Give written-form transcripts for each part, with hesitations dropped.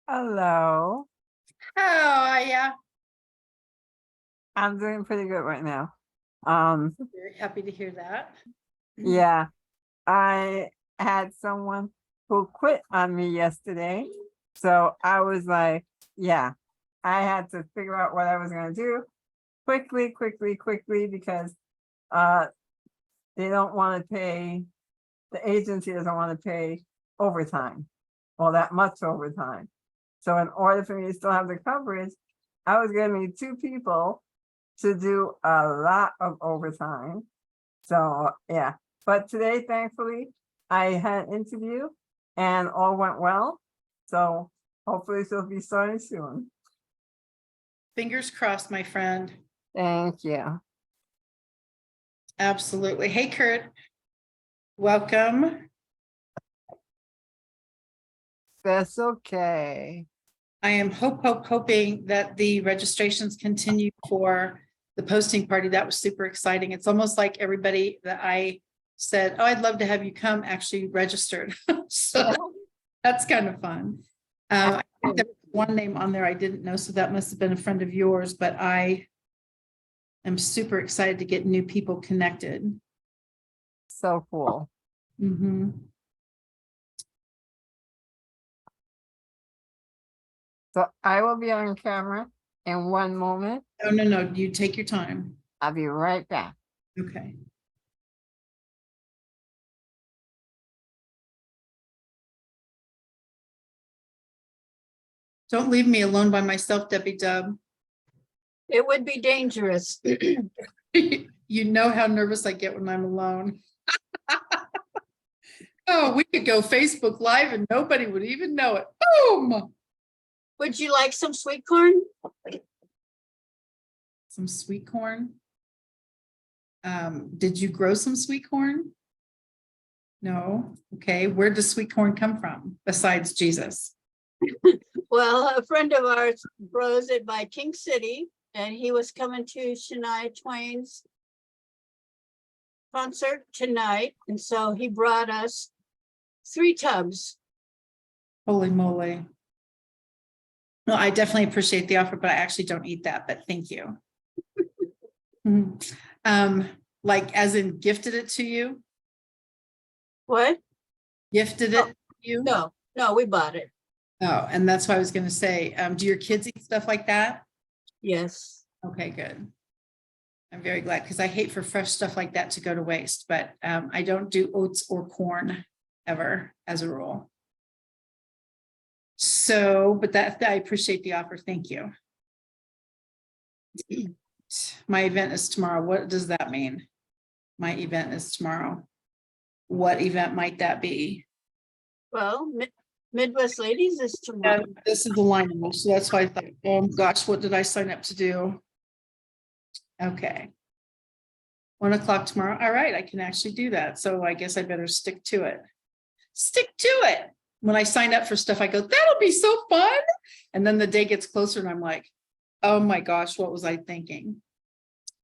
Hello. Oh, yeah. I'm doing pretty good right now. Um, Very happy to hear that. yeah, I had someone who quit on me yesterday. So I was like, yeah, I had to figure out what I was gonna do quickly because uh they don't want to pay, the agency doesn't want to pay overtime, well, that much overtime. So in order for me to still have the coverage, I was gonna need two people to do a lot of overtime. So yeah, but today, thankfully, I had an interview and all went well. So hopefully she'll be starting soon. Fingers crossed, my friend. Thank you. Absolutely. Hey, Kurt. Welcome. That's okay. I am hoping that the registrations continue for the posting party. That was super exciting. It's almost like everybody that I said, oh, I'd love to have you come, actually registered. So that's kind of fun. I think there was one name on there I didn't know, so that must have been a friend of yours, but I am super excited to get new people connected. So cool. Mm-hmm. So I will be on camera in one moment. Oh, no, you take your time. I'll be right back. Okay. Don't leave me alone by myself, Debbie Dub. It would be dangerous. You know how nervous I get when I'm alone. Oh, we could go Facebook Live and nobody would even know it. Boom! Would you like some sweet corn? Some sweet corn. Did you grow some sweet corn? No. Okay. Where does sweet corn come from besides Jesus? Well, a friend of ours grows it by King City, and he was coming to Shania Twain's concert tonight. And so he brought us 3 tubs. Holy moly. No, I definitely appreciate the offer, but I actually don't eat that, but thank you. Like as in gifted it to you? What? Gifted it to you? No, we bought it. Oh, and that's what I was going to say. Do your kids eat stuff like that? Yes. Okay, good. I'm very glad because I hate for fresh stuff like that to go to waste, but I don't do oats or corn ever as a rule. So, but that I appreciate the offer. Thank you. My event is tomorrow. What does that mean? My event is tomorrow. What event might that be? Well, Midwest Ladies is tomorrow. This is the line, so that's why I thought, oh gosh, what did I sign up to do? Okay. 1 o'clock tomorrow. All right, I can actually do that. So I guess I better stick to it. Stick to it. When I sign up for stuff, I go, that'll be so fun. And then the day gets closer and I'm like, oh my gosh, what was I thinking?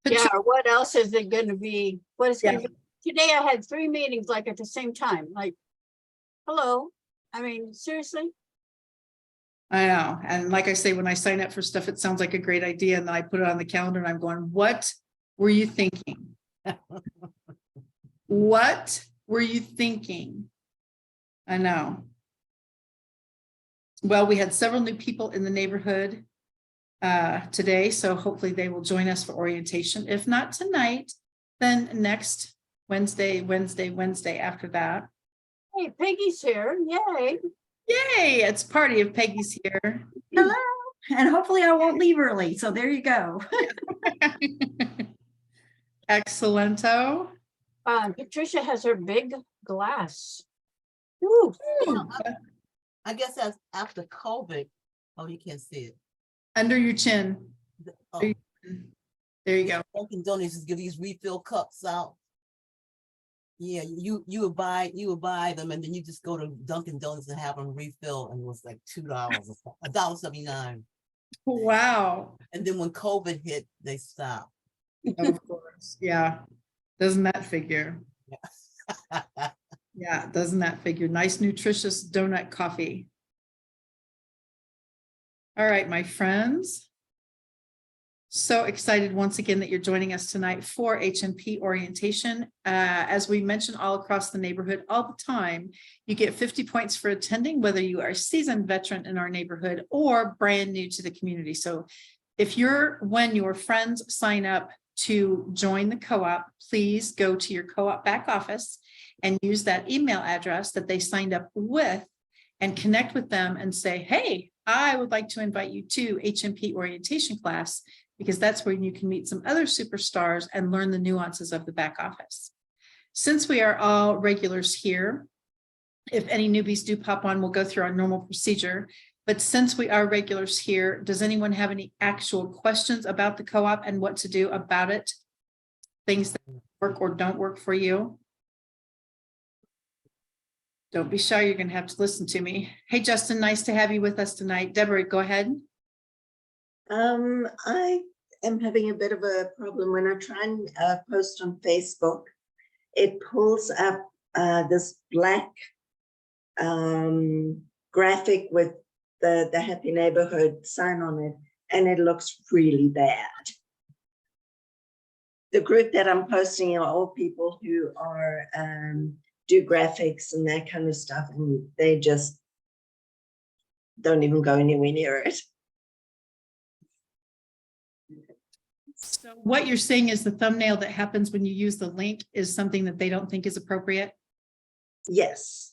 Yeah, what else is it going to be? What is Yeah. Today I had 3 meetings like at the same time. Like, hello. I mean, seriously? I know. And like I say, when I sign up for stuff, it sounds like a great idea. And then I put it on the calendar and I'm going, what were you thinking? What were you thinking? I know. Well, we had several new people in the neighborhood today, so hopefully they will join us for orientation. If not tonight, then next Wednesday after that. Hey, Peggy's here. Yay. Yay, it's party if Peggy's here. Hello, and hopefully I won't leave early. So there you go. Excellento. Patricia has her big glass. Ooh. I guess that's after COVID. Oh, you can't see it. Under your chin. Oh, There you go. Dunkin' Donuts just give these refill cups out. Yeah, you would buy them, and then you just go to Dunkin' Donuts and have them refill, and it was like $2, $1.79. Wow. And then when COVID hit, they stopped. Of course. Yeah. Doesn't that figure? Yeah. Yeah, doesn't that figure? Nice, nutritious donut coffee. All right, my friends. So excited once again that you're joining us tonight for HNP orientation. As we mentioned all across the neighborhood all the time, you get 50 points for attending, whether you are a seasoned veteran in our neighborhood or brand new to the community. So when your friends sign up to join the co-op, please go to your co-op back office and use that email address that they signed up with and connect with them and say, hey, I would like to invite you to HNP orientation class, because that's where you can meet some other superstars and learn the nuances of the back office. Since we are all regulars here, if any newbies do pop on, we'll go through our normal procedure. But since we are regulars here, does anyone have any actual questions about the co-op and what to do about it? Things that work or don't work for you? Don't be shy, you're going to have to listen to me. Hey, Justin, nice to have you with us tonight. Deborah, go ahead. I am having a bit of a problem when I try and post on Facebook. It pulls up this black graphic with the Happy Neighborhood sign on it, and it looks really bad. The group that I'm posting are all people who are do graphics and that kind of stuff, and they just don't even go anywhere near it. So what you're saying is the thumbnail that happens when you use the link is something that they don't think is appropriate? Yes.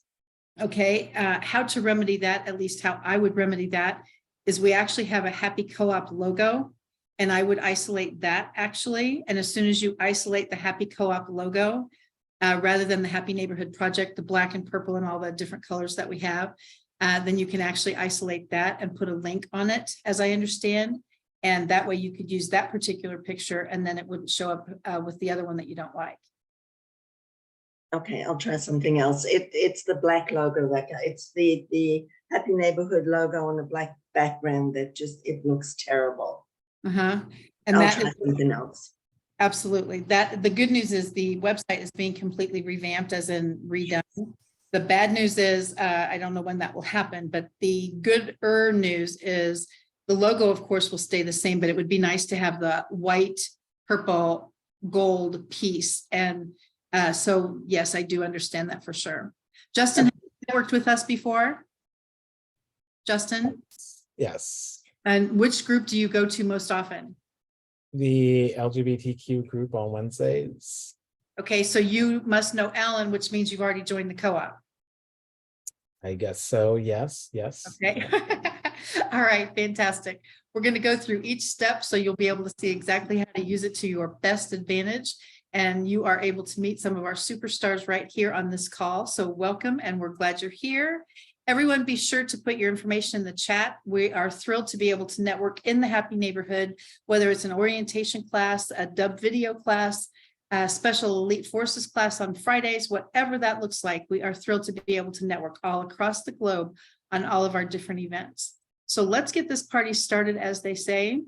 Okay, how to remedy that, at least how I would remedy that, is we actually have a Happy Co-op logo, and I would isolate that actually. And as soon as you isolate the Happy Co-op logo, rather than the Happy Neighborhood Project, the black and purple and all the different colors that we have, then you can actually isolate that and put a link on it, as I understand. And that way you could use that particular picture, and then it wouldn't show up with the other one that you don't like. Okay, I'll try something else. It's the black logo, it's the Happy Neighborhood logo on a black background that just, it looks terrible. And I'll that try is something else. absolutely that. The good news is the website is being completely revamped, as in redone. The bad news is I don't know when that will happen, but the gooder news is the logo, of course, will stay the same, but it would be nice to have the white, purple, gold piece. And so, yes, I do understand that for sure. Justin, have you worked with us before? Justin? Yes. And which group do you go to most often? The LGBTQ group on Wednesdays. Okay, so you must know Alan, which means you've already joined the co-op. I guess so. Yes. Okay. All right, fantastic. We're going to go through each step so you'll be able to see exactly how to use it to your best advantage. And you are able to meet some of our superstars right here on this call. So welcome, and we're glad you're here. Everyone, be sure to put your information in the chat. We are thrilled to be able to network in the Happy Neighborhood, whether it's an orientation class, a dub video class, a special elite forces class on Fridays, whatever that looks like. We are thrilled to be able to network all across the globe on all of our different events. So let's get this party started, as they say.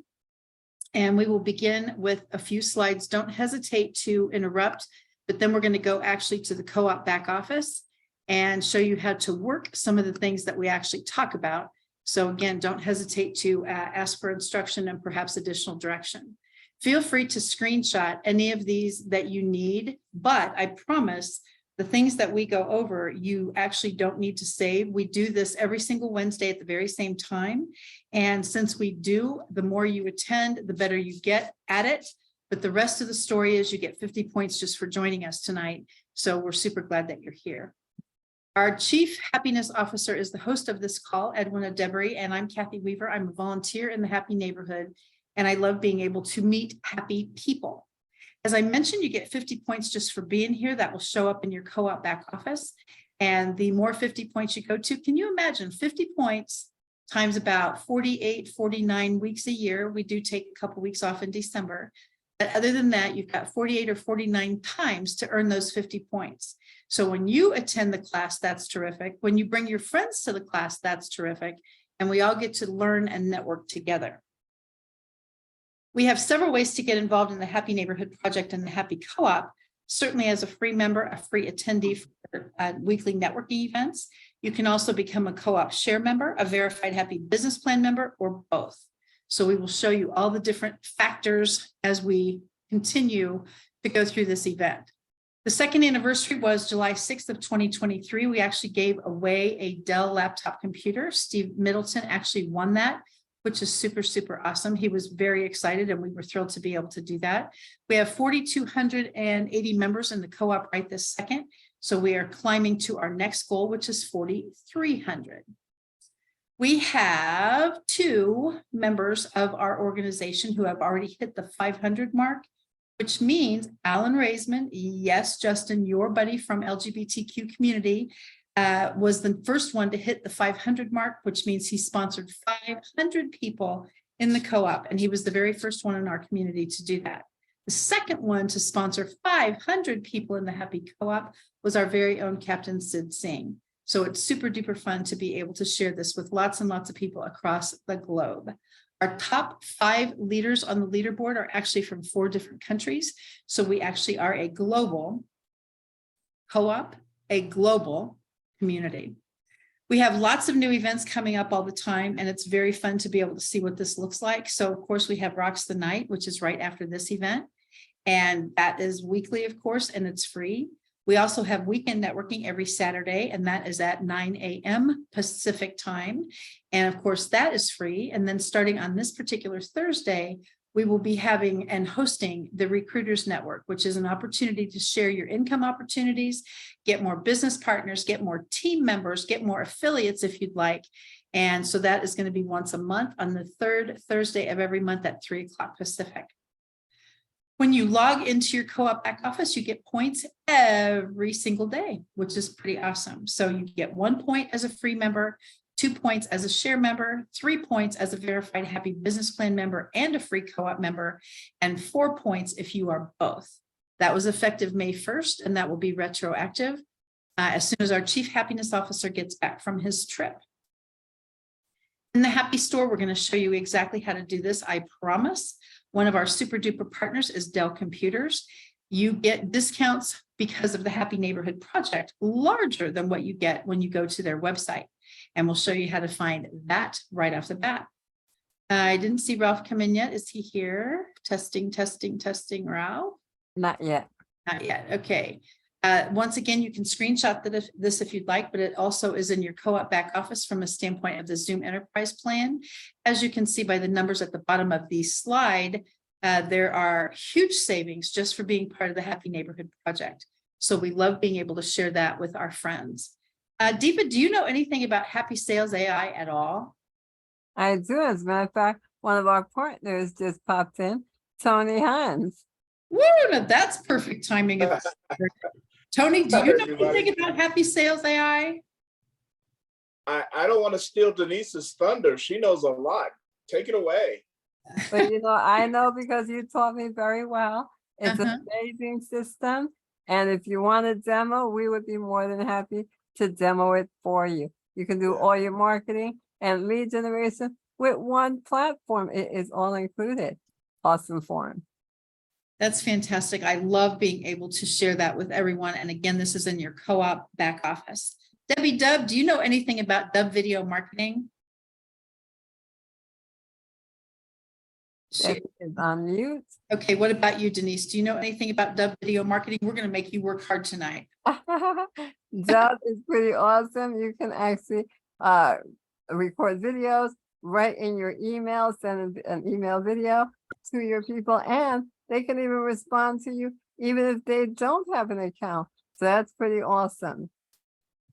And we will begin with a few slides. Don't hesitate to interrupt, but then we're going to go actually to the co-op back office and show you how to work some of the things that we actually talk about. So again, don't hesitate to ask for instruction and perhaps additional direction. Feel free to screenshot any of these that you need, but I promise the things that we go over, you actually don't need to save. We do this every single Wednesday at the very same time. And since we do, the more you attend, the better you get at it. But the rest of the story is you get 50 points just for joining us tonight. So we're super glad that you're here. Our Chief Happiness Officer is the host of this call, Edwina Debry, and I'm Kathy Weaver. I'm a volunteer in the Happy Neighborhood, and I love being able to meet happy people. As I mentioned, you get 50 points just for being here. That will show up in your co-op back office. And the more 50 points you go to, can you imagine 50 points times about 48, 49 weeks a year? We do take a couple weeks off in December. But other than that, you've got 48 or 49 times to earn those 50 points. So when you attend the class, that's terrific. When you bring your friends to the class, that's terrific. And we all get to learn and network together. We have several ways to get involved in the Happy Neighborhood Project and the Happy Co-op. Certainly as a free member, a free attendee for weekly networking events. You can also become a co-op share member, a verified happy business plan member, or both. So we will show you all the different factors as we continue to go through this event. The second anniversary was July 6th of 2023. We actually gave away a Dell laptop computer. Steve Middleton actually won that, which is super, super awesome. He was very excited and we were thrilled to be able to do that. We have 4,280 members in the co-op right this second. So we are climbing to our next goal, which is 4,300. We have 2 members of our organization who have already hit the 500 mark, which means Alan Raisman, yes, Justin, your buddy from LGBTQ community, was the first one to hit the 500 mark, which means he sponsored 500 people in the co-op, and he was the very first one in our community to do that. The second one to sponsor 500 people in the Happy Co-op was our very own Captain Sid Singh. So it's super duper fun to be able to share this with lots and lots of people across the globe. Our top 5 leaders on the leaderboard are actually from 4 different countries. So we actually are a global co-op, a global community. We have lots of new events coming up all the time, and it's very fun to be able to see what this looks like. So of course we have Rocks the Night, which is right after this event. And that is weekly, of course, and it's free. We also have weekend networking every Saturday, and that is at 9 a.m. Pacific time. And of course, that is free. And then starting on this particular Thursday, we will be having and hosting the Recruiters Network, which is an opportunity to share your income opportunities, get more business partners, get more team members, get more affiliates if you'd like. And so that is going to be once a month on the 3rd Thursday of every month at 3 o'clock Pacific. When you log into your co-op back office, you get points every single day, which is pretty awesome. So you get 1 point as a free member, 2 points as a share member, 3 points as a verified happy business plan member and a free co-op member, and 4 points if you are both. That was effective May 1st, and that will be retroactive as soon as our Chief Happiness Officer gets back from his trip. In the Happy Store, we're going to show you exactly how to do this, I promise. One of our super duper partners is Dell Computers. You get discounts because of the Happy Neighborhood Project, larger than what you get when you go to their website. And we'll show you how to find that right off the bat. I didn't see Ralph come in yet. Is he here? Testing, testing, testing, Ralph? Not yet. Not yet. Okay. Once again, you can screenshot this if you'd like, but it also is in your co-op back office from a standpoint of the Zoom Enterprise Plan. As you can see by the numbers at the bottom of the slide, there are huge savings just for being part of the Happy Neighborhood Project. So we love being able to share that with our friends. Deepa, do you know anything about Happy Sales AI at all? I do. As a matter of fact, one of our partners just popped in, Tony Hans. Woo, now that's perfect timing. Tony, do you know anything about Happy Sales AI? I don't want to steal Denise's thunder. She knows a lot. Take it away. But I know because you taught me very well. It's an amazing system. And if you want a demo, we would be more than happy to demo it for you. You can do all your marketing and lead generation with one platform. It is all included. Awesome form. That's fantastic. I love being able to share that with everyone. And again, this is in your co-op back office. Debbie Dub, do you know anything about Dub video marketing? That is on mute. Okay, what about you, Denise? Do you know anything about Dub video marketing? We're going to make you work hard tonight. Dub is pretty awesome. You can actually record videos right in your email, send an email video to your people, and they can even respond to you even if they don't have an account. So that's pretty awesome.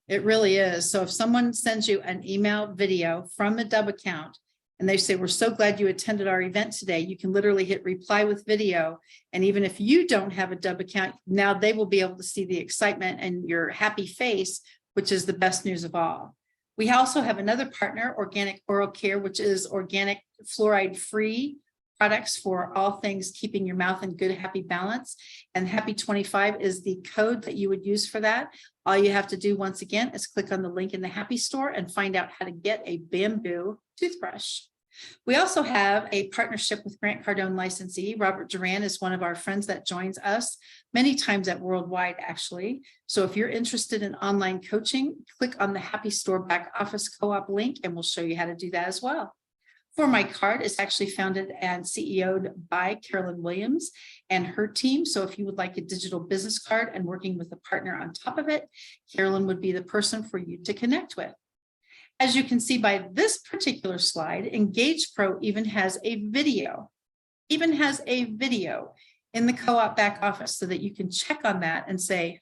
It really is. So if someone sends you an email video from a Dub account and they say, we're so glad you attended our event today, you can literally hit reply with video. And even if you don't have a Dub account, now they will be able to see the excitement and your happy face, which is the best news of all. We also have another partner, Organic Oral Care, which is organic fluoride-free products for all things keeping your mouth in good, happy balance. And Happy 25 is the code that you would use for that. All you have to do once again is click on the link in the Happy Store and find out how to get a bamboo toothbrush. We also have a partnership with Grant Cardone licensee. Robert Duran is one of our friends that joins us many times at Worldwide, actually. So if you're interested in online coaching, click on the Happy Store back office co-op link and we'll show you how to do that as well. For My Card is actually founded and CEO'd by Carolyn Williams and her team. So if you would like a digital business card and working with a partner on top of it, Carolyn would be the person for you to connect with. As you can see by this particular slide, Engage Pro even has a video in the co-op back office so that you can check on that and say,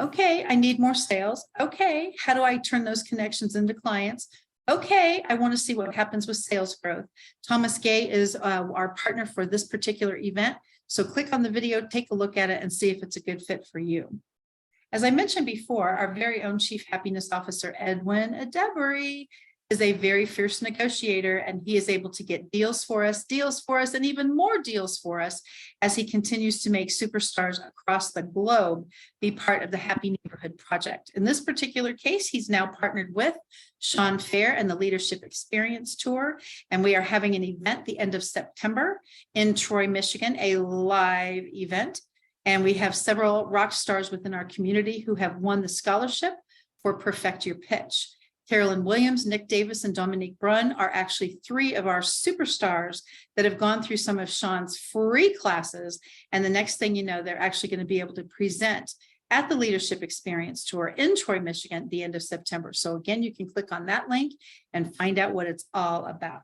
okay, I need more sales. Okay, how do I turn those connections into clients? Okay, I want to see what happens with sales growth. Thomas Gay is our partner for this particular event. So click on the video, take a look at it and see if it's a good fit for you. As I mentioned before, our very own Chief Happiness Officer, Edwin Adebury, is a very fierce negotiator, and he is able to get deals for us, and even more deals for us as he continues to make superstars across the globe be part of the Happy Neighborhood Project. In this particular case, he's now partnered with Sean Fair and the Leadership Experience Tour, and we are having an event the end of September in Troy, Michigan, a live event. And we have several rock stars within our community who have won the scholarship for Perfect Your Pitch. Carolyn Williams, Nick Davis, and Dominique Brunn are actually 3 of our superstars that have gone through some of Sean's free classes. And the next thing you know, they're actually going to be able to present at the Leadership Experience Tour in Troy, Michigan, at the end of September. So again, you can click on that link and find out what it's all about.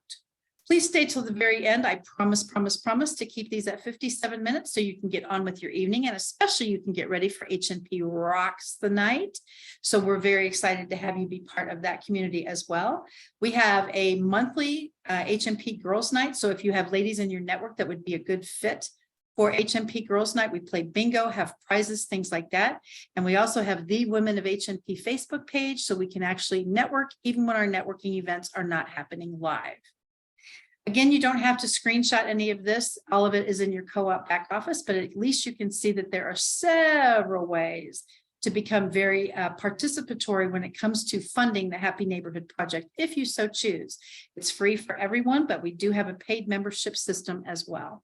Please stay till the very end. I promise to keep these at 57 minutes so you can get on with your evening, and especially you can get ready for HNP Rocks the Night. So we're very excited to have you be part of that community as well. We have a monthly HNP Girls Night. So if you have ladies in your network that would be a good fit for HNP Girls Night, we play bingo, have prizes, things like that. And we also have the Women of HNP Facebook page, so we can actually network even when our networking events are not happening live. Again, you don't have to screenshot any of this. All of it is in your co-op back office, but at least you can see that there are several ways to become very participatory when it comes to funding the Happy Neighborhood Project, if you so choose. It's free for everyone, but we do have a paid membership system as well.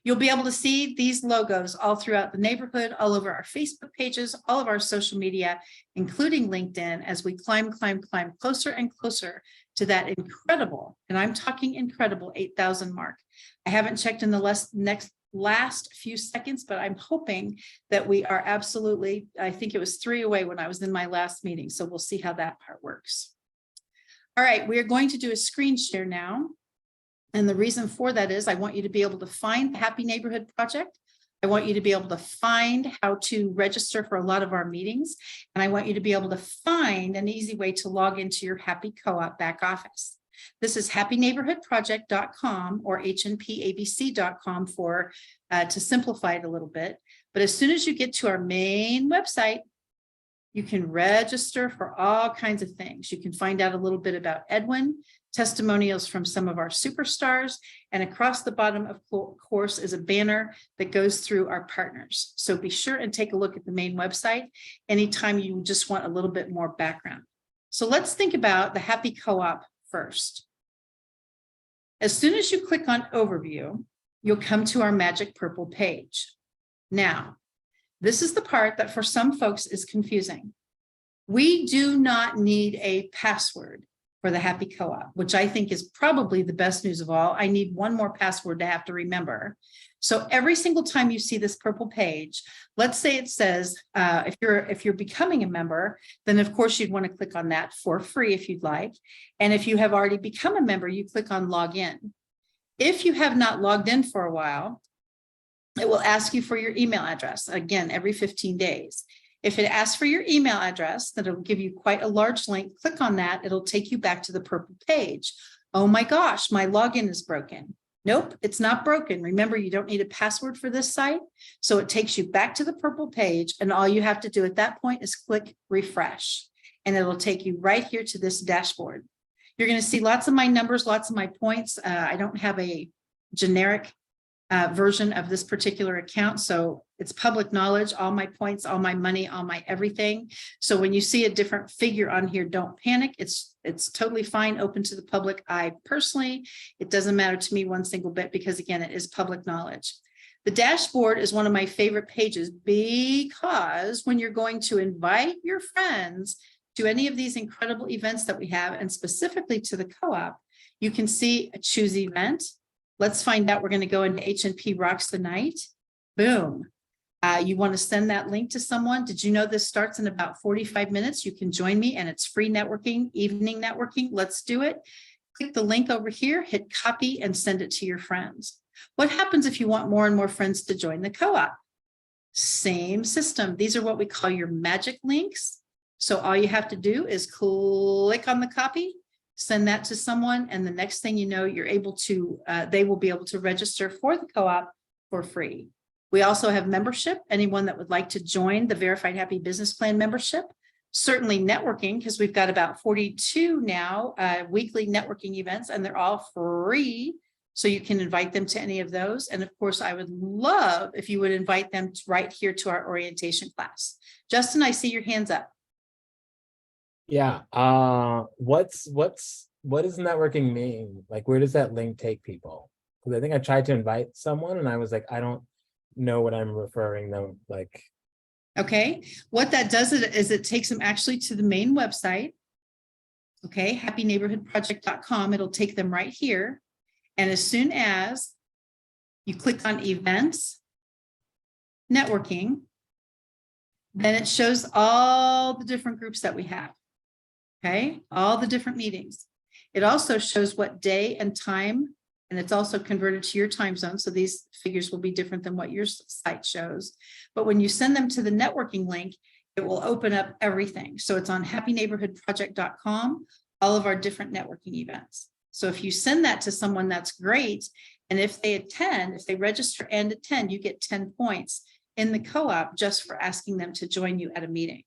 You'll be able to see these logos all throughout the neighborhood, all over our Facebook pages, all of our social media, including LinkedIn, as we climb closer and closer to that incredible, and I'm talking incredible, 8,000 mark. I haven't checked in the last few seconds, but I'm hoping that we are absolutely, I think it was 3 away when I was in my last meeting. So we'll see how that part works. All right, we are going to do a screen share now. And the reason for that is I want you to be able to find the Happy Neighborhood Project. I want you to be able to find how to register for a lot of our meetings. And I want you to be able to find an easy way to log into your Happy Co-op back office. This is happyneighborhoodproject.com or hnpabc.com for to simplify it a little bit. But as soon as you get to our main website, you can register for all kinds of things. You can find out a little bit about Edwin, testimonials from some of our superstars, and across the bottom, of course, is a banner that goes through our partners. So be sure and take a look at the main website anytime you just want a little bit more background. So let's think about the Happy Co-op first. As soon as you click on Overview, you'll come to our magic purple page. Now, this is the part that for some folks is confusing. We do not need a password for the Happy Co-op, which I think is probably the best news of all. I need one more password to have to remember. So every single time you see this purple page, let's say it says, if you're becoming a member, then of course you'd want to click on that for free if you'd like. And if you have already become a member, you click on log in. If you have not logged in for a while, it will ask you for your email address, again, every 15 days. If it asks for your email address, then it'll give you quite a large link. Click on that. It'll take you back to the purple page. Oh my gosh, my login is broken. Nope, it's not broken. Remember, you don't need a password for this site. So it takes you back to the purple page, and all you have to do at that point is click refresh, and it'll take you right here to this dashboard. You're going to see lots of my numbers, lots of my points. I don't have a generic version of this particular account. So It's public knowledge, all my points, all my money, all my everything. So when you see a different figure on here, don't panic. It's totally fine, open to the public. I personally, it doesn't matter to me one single bit because again, it is public knowledge. The dashboard is one of my favorite pages because when you're going to invite your friends to any of these incredible events that we have, and specifically to the co-op, you can see a choose event. Let's find out. We're going to go into HNP Rocks the Night. Boom. You want to send that link to someone. Did you know this starts in about 45 minutes? You can join me and it's free networking, evening networking. Let's do it. Click the link over here, hit copy and send it to your friends. What happens if you want more and more friends to join the co-op? Same system. These are what we call your magic links. So all you have to do is click on the copy, send that to someone, and the next thing you know, you're able to, they will be able to register for the co-op for free. We also have membership. Anyone that would like to join the Verified Happy Business Plan membership, certainly networking, because we've got about 42 now weekly networking events, and they're all free. So you can invite them to any of those. And of course, I would love if you would invite them right here to our orientation class. Justin, I see your hands up. Yeah. What does networking mean? Like, where does that link take people? Because I think I tried to invite someone and I was like, I don't know what I'm referring them like. Okay, what that does is it takes them actually to the main website. Okay, happyneighborhoodproject.com. It'll take them right here. And as soon as you click on events, networking, then it shows all the different groups that we have. Okay, all the different meetings. It also shows what day and time, and it's also converted to your time zone. So these figures will be different than what your site shows. But when you send them to the networking link, it will open up everything. So it's on happyneighborhoodproject.com, all of our different networking events. So if you send that to someone, that's great. And if they attend, if they register and attend, you get 10 points in the co-op just for asking them to join you at a meeting.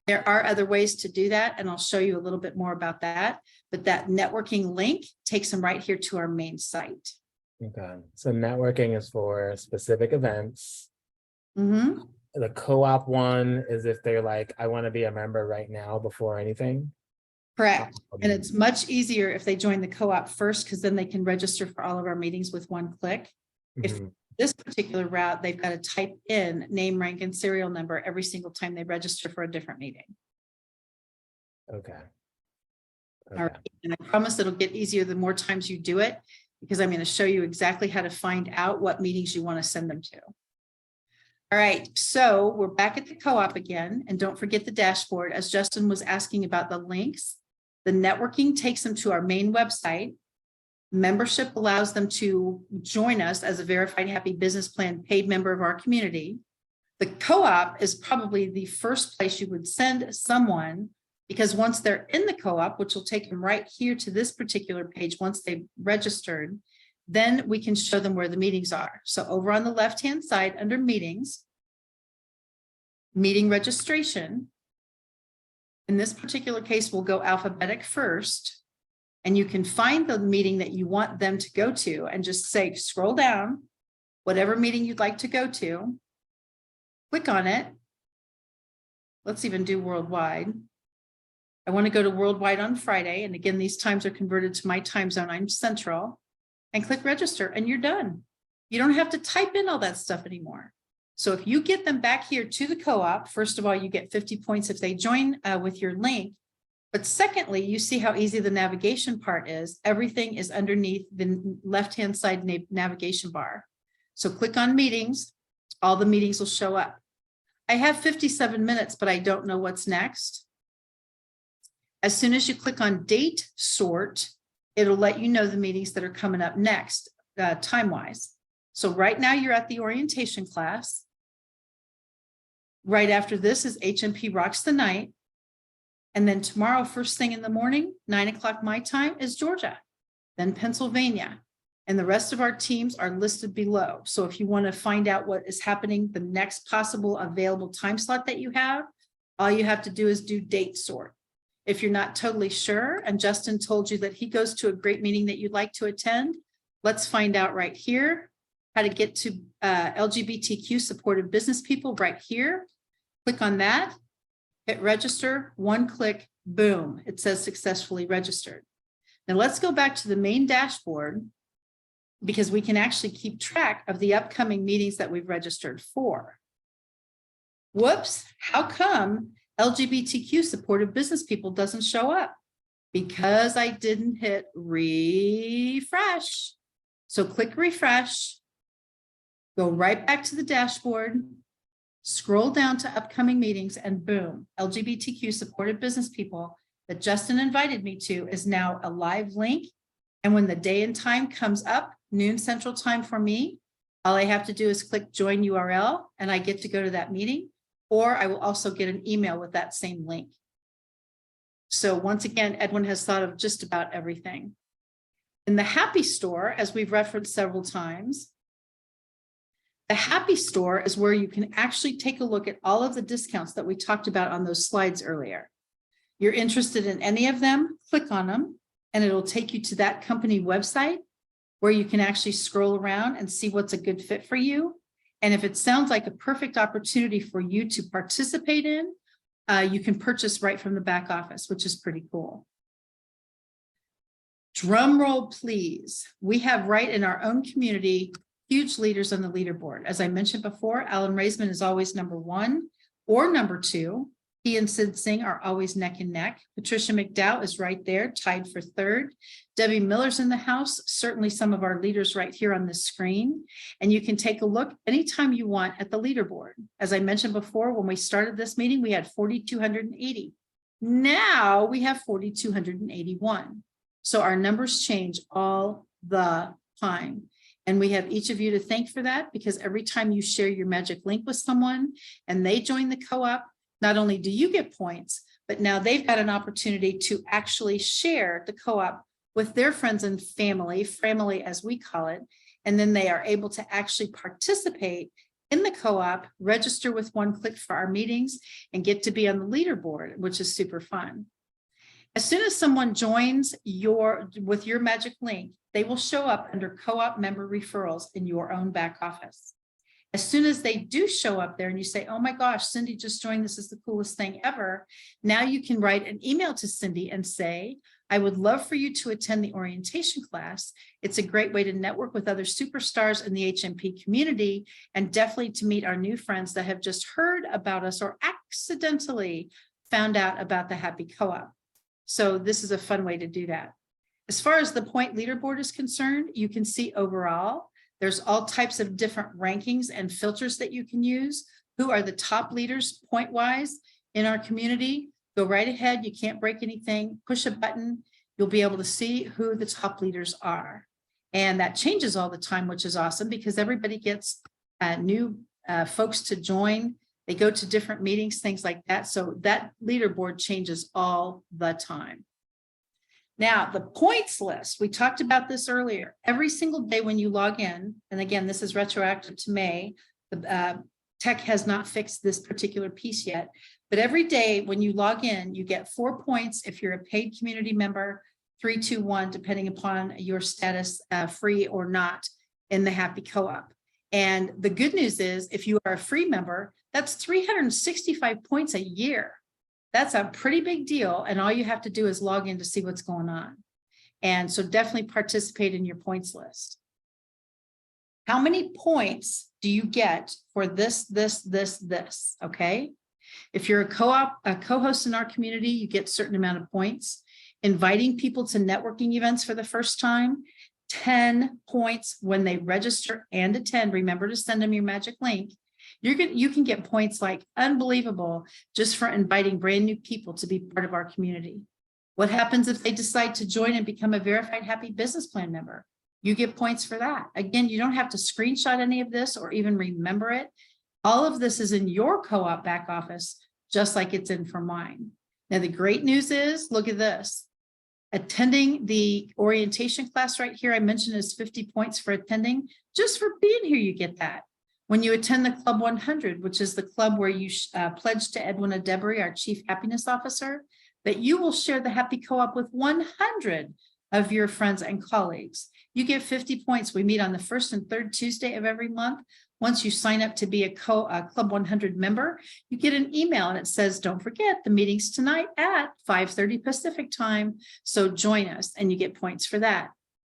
There are other ways to do that, and I'll show you a little bit more about that. But that networking link takes them right here to our main site. Okay, so networking is for specific events. Mm-hmm. The co-op one is if they're like, I want to be a member right now before anything. Correct. And it's much easier if they join the co-op first, because then they can register for all of our meetings with one click. If Mhm. this particular route, they've got to type in name, rank, and serial number every single time they register for a different meeting. Okay. All right. And I promise it'll get easier the more times you do it, because I'm going to show you exactly how to find out what meetings you want to send them to. All right, so we're back at the co-op again, and don't forget the dashboard. As Justin was asking about the links, the networking takes them to our main website. Membership allows them to join us as a Verified Happy Business Plan paid member of our community. The co-op is probably the first place you would send someone, because once they're in the co-op, which will take them right here to this particular page once they've registered, then we can show them where the meetings are. So over on the left-hand side under meetings, meeting registration. In this particular case, we'll go alphabetic first, and you can find the meeting that you want them to go to and just say, scroll down, whatever meeting you'd like to go to, click on it. Let's even do worldwide. I want to go to worldwide on Friday. And again, these times are converted to my time zone. I'm central. And click register and you're done. You don't have to type in all that stuff anymore. So if you get them back here to the co-op, first of all, you get 50 points if they join with your link. But secondly, you see how easy the navigation part is. Everything is underneath the left-hand side navigation bar. So click on meetings. All the meetings will show up. I have 57 minutes, but I don't know what's next. As soon as you click on date sort, it'll let you know the meetings that are coming up next, time-wise. So right now you're at the orientation class. Right after this is HNP Rocks the Night. And then tomorrow, first thing in the morning, 9 o'clock my time, is Georgia, then Pennsylvania. And the rest of our teams are listed below. So if you want to find out what is happening, the next possible available time slot that you have, all you have to do is do date sort. If you're not totally sure, and Justin told you that he goes to a great meeting that you'd like to attend, let's find out right here. how to get to LGBTQ supportive business people right here. Click on that, hit register, one click, boom, it says successfully registered. Now let's go back to the main dashboard because we can actually keep track of the upcoming meetings that we've registered for. Whoops, how come LGBTQ supportive business people doesn't show up? Because I didn't hit refresh. So click refresh, go right back to the dashboard, scroll down to upcoming meetings, and boom, LGBTQ supportive business people that Justin invited me to is now a live link. And when the day and time comes up, noon Central Time for me, all I have to do is click join URL and I get to go to that meeting, or I will also get an email with that same link. So once again, Edwin has thought of just about everything. In the Happy Store, as we've referenced several times, the Happy Store is where you can actually take a look at all of the discounts that we talked about on those slides earlier. You're interested in any of them, click on them, and it'll take you to that company website where you can actually scroll around and see what's a good fit for you. And if it sounds like a perfect opportunity for you to participate in, you can purchase right from the back office, which is pretty cool. Drum roll, please. We have right in our own community, huge leaders on the leaderboard. As I mentioned before, Alan Raisman is always #1 or #2. He and Sid Singh are always neck and neck. Patricia McDowell is right there, tied for 3rd. Debbie Miller's in the house, certainly some of our leaders right here on the screen. And you can take a look anytime you want at the leaderboard. As I mentioned before, when we started this meeting, we had 4,280. Now we have 4,281. So our numbers change all the time. And we have each of you to thank for that, because every time you share your magic link with someone and they join the co-op, not only do you get points, but now they've got an opportunity to actually share the co-op with their friends and family as we call it. And then they are able to actually participate in the co-op, register with one click for our meetings, and get to be on the leaderboard, which is super fun. As soon as someone joins with your magic link, they will show up under co-op member referrals in your own back office. As soon as they do show up there and you say, oh my gosh, Cindy just joined, this is the coolest thing ever. Now you can write an email to Cindy and say, I would love for you to attend the orientation class. It's a great way to network with other superstars in the HNP community, and definitely to meet our new friends that have just heard about us or accidentally found out about the Happy Co-op. So this is a fun way to do that. As far as the point leaderboard is concerned, you can see overall, there's all types of different rankings and filters that you can use. Who are the top leaders point-wise in our community? Go right ahead. You can't break anything. Push a button. You'll be able to see who the top leaders are. And that changes all the time, which is awesome because everybody gets new folks to join. They go to different meetings, things like that. So that leaderboard changes all the time. Now, the points list, we talked about this earlier. Every single day when you log in, and again, this is retroactive to May, the tech has not fixed this particular piece yet, but every day when you log in, you get 4 points if you're a paid community member, 3, 2, 1, depending upon your status, free or not in the Happy Co-op. And the good news is, if you are a free member, that's 365 points a year. That's a pretty big deal. And all you have to do is log in to see what's going on. And so definitely participate in your points list. How many points do you get for this? Okay. If you're a co-host in our community, you get a certain amount of points. Inviting people to networking events for the first time, 10 points when they register and attend. Remember to send them your magic link. You can get points like unbelievable just for inviting brand new people to be part of our community. What happens if they decide to join and become a verified Happy Business Plan member? You get points for that. Again, you don't have to screenshot any of this or even remember it. All of this is in your co-op back office, just like it's in for mine. Now, the great news is, look at this. Attending the orientation class right here, I mentioned is 50 points for attending. Just for being here, you get that. When you attend the Club 100, which is the club where you pledge to Edwina Debry, our Chief Happiness Officer, that you will share the Happy Co-op with 100 of your friends and colleagues. You get 50 points. We meet on the first and third Tuesday of every month. Once you sign up to be a Club 100 member, you get an email and it says, don't forget the meeting's tonight at 5:30 Pacific time. So join us and you get points for that.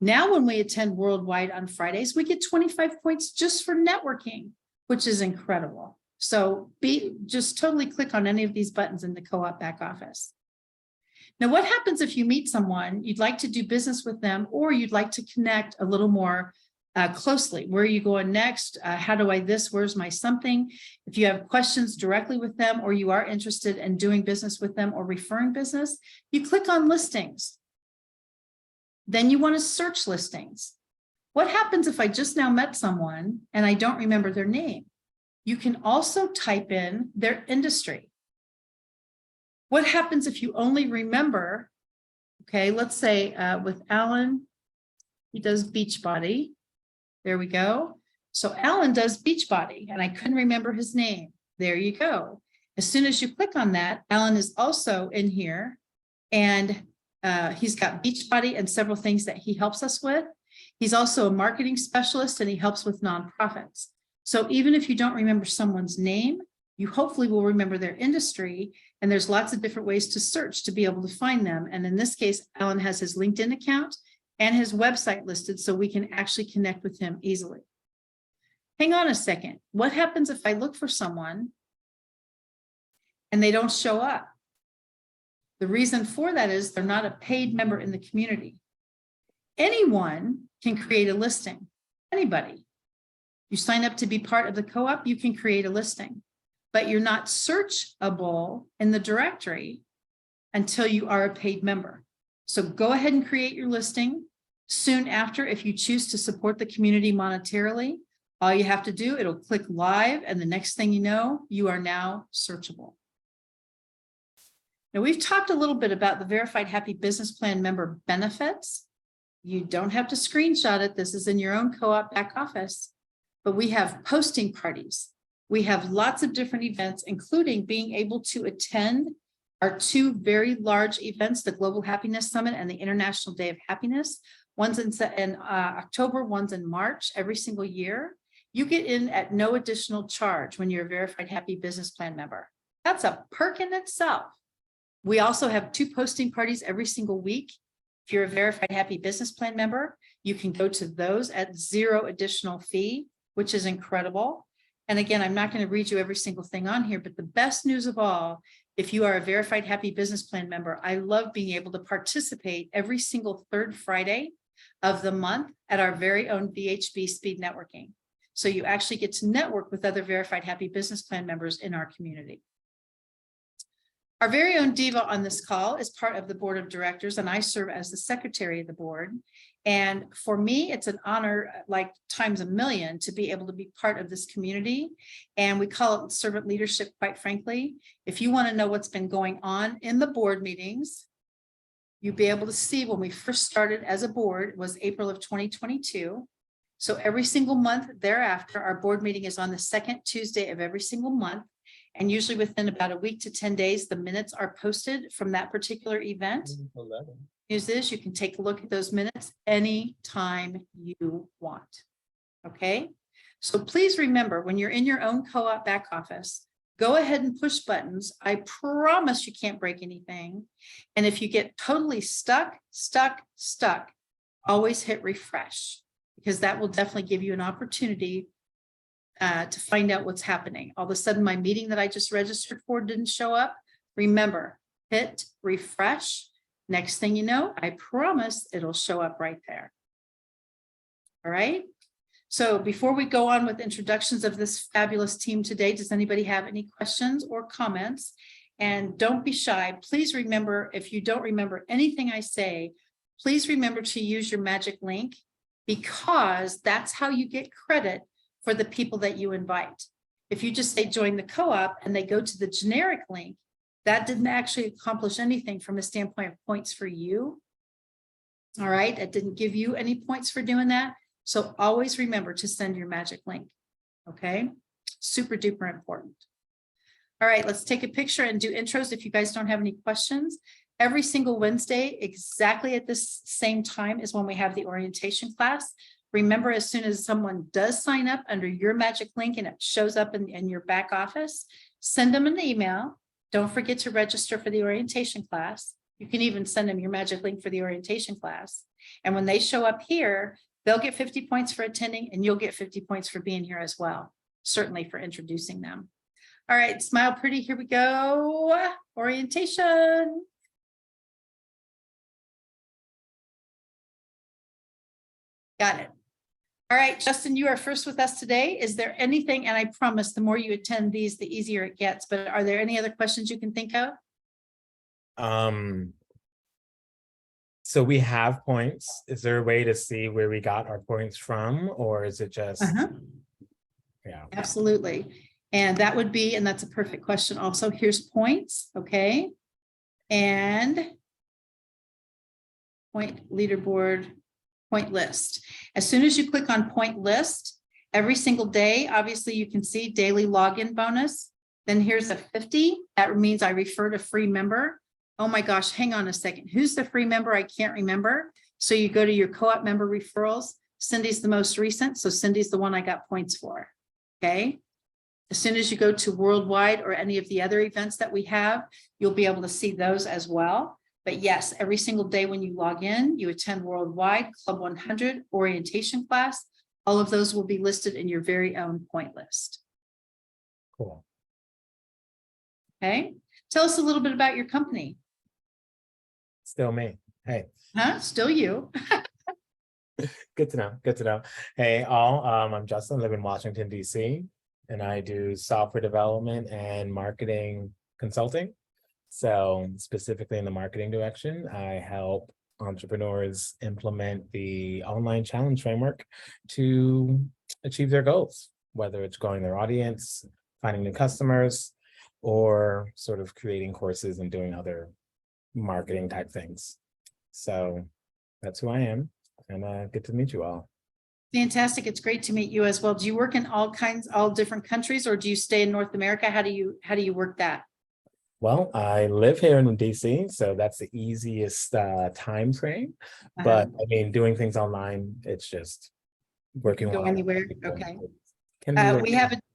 Now, when we attend worldwide on Fridays, we get 25 points just for networking, which is incredible. So just totally click on any of these buttons in the co-op back office. Now, what happens if you meet someone, you'd like to do business with them, or you'd like to connect a little more closely? Where are you going next? How do I this? Where's my something? If you have questions directly with them, or you are interested in doing business with them or referring business, you click on listings. Then you want to search listings. What happens if I just now met someone and I don't remember their name? You can also type in their industry. What happens if you only remember, okay, let's say with Alan, he does Beachbody. There we go. So Alan does Beachbody and I couldn't remember his name. There you go. As soon as you click on that, Alan is also in here and he's got Beachbody and several things that he helps us with. He's also a marketing specialist and he helps with nonprofits. So even if you don't remember someone's name, you hopefully will remember their industry. And there's lots of different ways to search to be able to find them. And in this case, Alan has his LinkedIn account and his website listed so we can actually connect with him easily. Hang on a second. What happens if I look for someone and they don't show up? The reason for that is they're not a paid member in the community. Anyone can create a listing, anybody. You sign up to be part of the co-op, you can create a listing, but you're not searchable in the directory until you are a paid member. So go ahead and create your listing. Soon after, if you choose to support the community monetarily, all you have to do, it'll click live, and the next thing you know, you are now searchable. Now, we've talked a little bit about the Verified Happy Business Plan member benefits. You don't have to screenshot it. This is in your own co-op back office, but we have posting parties. We have lots of different events, including being able to attend our two very large events, the Global Happiness Summit and the International Day of Happiness. One's in October, one's in March, every single year. You get in at no additional charge when you're a Verified Happy Business Plan member. That's a perk in itself. We also have two posting parties every single week. If you're a Verified Happy Business Plan member, you can go to those at zero additional fee, which is incredible. And again, I'm not going to read you every single thing on here, but the best news of all, if you are a Verified Happy Business Plan member, I love being able to participate every single third Friday of the month at our very own VHB Speed Networking. So you actually get to network with other Verified Happy Business Plan members in our community. Our very own diva on this call is part of the board of directors, and I serve as the secretary of the board. And for me, it's an honor like times a million to be able to be part of this community. And we call it servant leadership, quite frankly. If you want to know what's been going on in the board meetings, you'll be able to see when we first started as a board was April of 2022. So every single month thereafter, our board meeting is on the second Tuesday of every single month. And usually within about a week to 10 days, the minutes are posted from that particular event. 11. News is you can take a look at those minutes anytime you want. Okay, so please remember when you're in your own co-op back office, go ahead and push buttons. I promise you can't break anything. And if you get totally stuck, always hit refresh, because that will definitely give you an opportunity to find out what's happening. All of a sudden, my meeting that I just registered for didn't show up. Remember, hit refresh. Next thing you know, I promise it'll show up right there. All right. So before we go on with introductions of this fabulous team today, does anybody have any questions or comments? And don't be shy. Please remember, if you don't remember anything I say, please remember to use your magic link, because that's how you get credit for the people that you invite. If you just say join the co-op and they go to the generic link, that didn't actually accomplish anything from a standpoint of points for you. All right, it didn't give you any points for doing that. So always remember to send your magic link. Okay, super duper important. All right, let's take a picture and do intros if you guys don't have any questions. Every single Wednesday, exactly at this same time is when we have the orientation class. Remember, as soon as someone does sign up under your magic link and it shows up in your back office, send them an email. Don't forget to register for the orientation class. You can even send them your magic link for the orientation class. And when they show up here, they'll get 50 points for attending and you'll get 50 points for being here as well. Certainly for introducing them. All right, smile pretty. Here we go. Orientation. Got it. All right, Justin, you are first with us today. Is there anything, and I promise the more you attend these, the easier it gets, but are there any other questions you can think of? So we have points. Is there a way to see where we got our points from, or is it just? Yeah. Absolutely. And that would be, and that's a perfect question also. Here's points, okay? And point leaderboard, point list. As soon as you click on point list, every single day, obviously you can see daily login bonus. Then here's a 50. That means I refer to free member. Oh my gosh, hang on a second. Who's the free member? I can't remember. So you go to your co-op member referrals. Cindy's the most recent. So Cindy's the one I got points for. Okay. As soon as you go to worldwide or any of the other events that we have, you'll be able to see those as well. But yes, every single day when you log in, you attend worldwide, Club 100, orientation class. All of those will be listed in your very own point list. Cool. Okay. Tell us a little bit about your company. Still me. Hey. Huh? Still you. Good to know. Good to know. Hey, all. I'm Justin. I live in Washington, D.C., and I do software development and marketing consulting. So specifically in the marketing direction, I help entrepreneurs implement the online challenge framework to achieve their goals, whether it's growing their audience, finding new customers, or sort of creating courses and doing other marketing type things. So that's who I am, and good to meet you all. Fantastic. It's great to meet you as well. Do you work in all different countries, or do you stay in North America? How do you work that? Well, I live here in DC, so that's the easiest time frame. But I mean, doing things online, it's just working. Go with anywhere. people. Okay. Can be